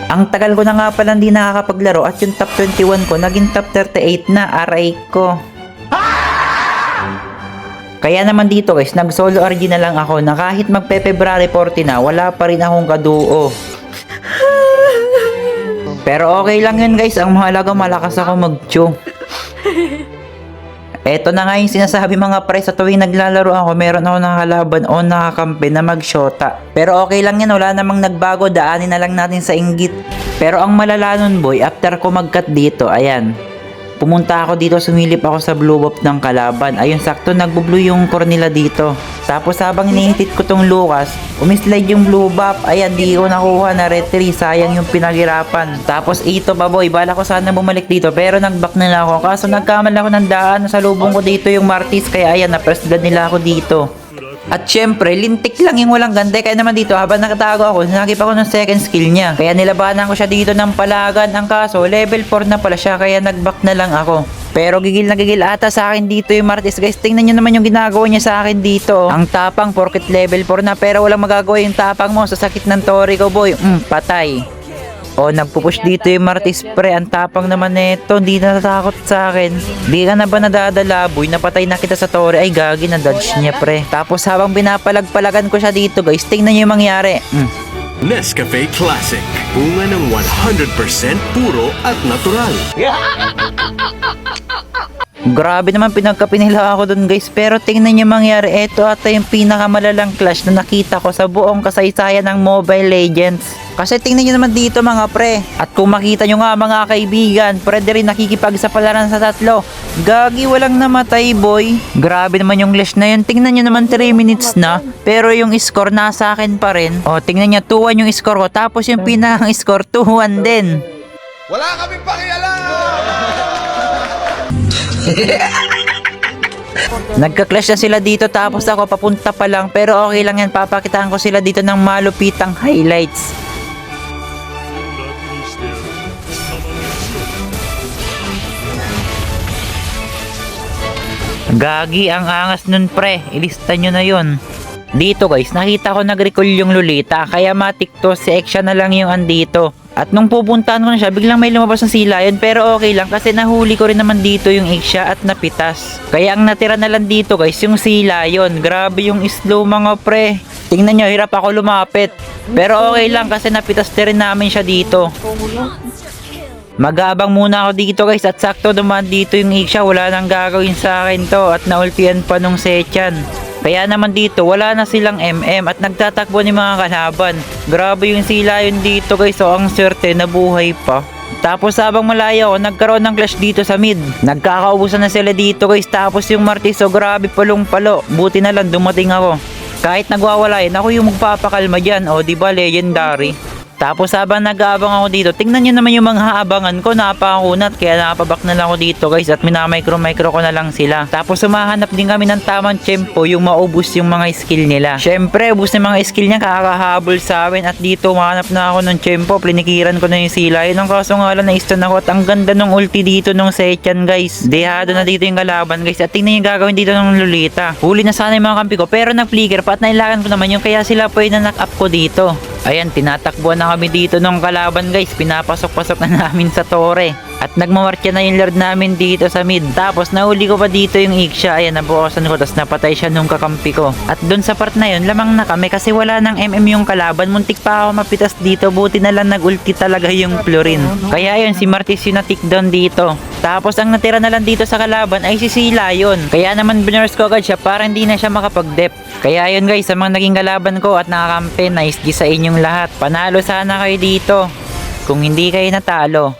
Ang tagal ko na nga pala hindi nakakapaglaro at yung top 21 ko naging top 38 na, aray ko. Kaya naman dito guys, nag solo RG na lang ako na kahit magpe-February 40 na, wala pa rin akong kaduo. Pero okay lang yun guys, ang mahalaga malakas ako mag-chew. Eto na nga yung sinasabi mga pre, sa tuwing naglalaro ako, meron ako nakakalaban o nakakampi na mag-shota. Pero okay lang yan, wala namang nagbago, daanin na lang natin sa inggit. Pero ang malala nun boy, after ko mag-cut dito, ayan. Pumunta ako dito, sumilip ako sa blue buff ng kalaban. Ayun, sakto nagbo-blue yung core nila dito. Tapos habang inihitit ko tong Lucas, umislide yung blue buff. Ayan, di ko nakuha na retry. Sayang yung pinaghirapan. Tapos ito pa boy, bala ko sana bumalik dito. Pero nag-back na ako. Kaso nagkamal ako ng daan. Sa lubong ko dito yung Martis. Kaya ayan, na-press blood nila ako dito. At syempre, lintik lang yung walang ganda. Kaya naman dito, habang nakatago ako, nakip ako ng second skill niya. Kaya nilabanan ko siya dito ng palagan. Ang kaso, level 4 na pala siya. Kaya nag-back na lang ako. Pero gigil na gigil ata sa akin dito yung Martis. Guys, tingnan nyo naman yung ginagawa niya sa akin dito. Ang tapang, porket level 4 na. Pero walang magagawa yung tapang mo. Sa sakit ng tori ko, boy. Patay. O, nagpupush dito yung Martis pre. Ang tapang naman nito. Hindi natatakot sa akin. Di ka na ba nadadala boy? Napatay na kita sa tore. Ay gagi, na dodge niya pre. Tapos habang pinapalag-palagan ko siya dito guys, tingnan nyo yung mangyari. Nescafe Classic. Bunga ng 100% puro at natural. Grabe naman pinagkapinila ako dun guys. Pero tingnan nyo mangyari. Ito ata yung pinakamalalang clash na nakita ko sa buong kasaysayan ng Mobile Legends. Kasi tingnan nyo naman dito mga pre. At kung makita nyo nga mga kaibigan, pwede rin nakikipagsapalaran sa tatlo. Gagi, walang namatay boy. Grabe naman yung clash na yun. Tingnan nyo naman 3 minutes na. Pero yung score nasa akin pa rin. O tingnan nyo 2-1 yung score ko. Tapos yung pinakang score 2-1 din. Wala kaming pakialam! Nagka-clash na sila dito tapos ako papunta pa lang. Pero okay lang yan, papakitaan ko sila dito ng malupitang highlights. Gagi, ang angas nun pre, ilista nyo na yun. Dito guys, nakita ko nag-recall yung Lolita, kaya matik to, si Exia na lang yung andito. At nung pupuntahan ko na siya, biglang may lumabas ng sila yun, pero okay lang kasi nahuli ko rin naman dito yung Exia at napitas. Kaya ang natira na lang dito guys, yung sila yun. Grabe yung slow mga pre. Tingnan nyo, hirap ako lumapit. Pero okay lang kasi napitas na rin namin siya dito. Mag-aabang muna ako dito guys at sakto dumaan dito yung Exia, wala nang gagawin sa akin to at naultian pa nung Sechan. Kaya naman dito wala na silang MM at nagtatakbo ni mga kalaban. Grabe yung sila yun dito guys, so ang swerte nabuhay pa. Tapos habang malayo ako, nagkaroon ng clash dito sa mid. Nagkakaubusan na sila dito guys, tapos yung Martis, so grabe palong-palo. Buti na lang dumating ako. Kahit nagwawalayan, ako yung magpapakalma dyan, o diba legendary. Tapos habang nag-aabang ako dito, tingnan nyo naman yung mga haabangan ko, napakunat. Kaya napabak na lang ako dito guys at minamicro-micro ko na lang sila. Tapos sumahanap din kami ng tamang tempo yung maubos yung mga skill nila. Syempre, ubos na mga skill niya, kakahabol sa amin. At dito, mahanap na ako ng tempo, plinikiran ko na yung sila. Yun ang kaso nga lang, na-stun ako. At ang ganda ng ulti dito nung Sechan guys. Dehado na dito yung kalaban guys. At tingnan yung gagawin dito ng Lolita. Huli na sana yung mga kampi ko, pero nag-flicker pa at nailakan ko naman yung kaya sila po yung na-knock up ko dito. Ayan, tinatakbuhan na kami dito ng kalaban guys. Pinapasok-pasok na namin sa tore. At nagmamarcha na yung lord namin dito sa mid. Tapos nahuli ko pa dito yung Exia. Ayan, nabukasan ko. Tapos napatay siya nung kakampi ko. At dun sa part na yun, lamang na kami kasi wala nang MM yung kalaban. Muntik pa ako mapitas dito. Buti na lang nag-ulti talaga yung Florin. Kaya yun, si Martis yung na-tick down dito. Tapos ang natira na lang dito sa kalaban ay si Sila yun. Kaya naman binurse ko agad siya para hindi na siya makapag-dep. Kaya yun guys, sa mga naging kalaban ko at nakakampi, nice G sa inyong lahat. Panalo sana kayo dito kung hindi kayo natalo.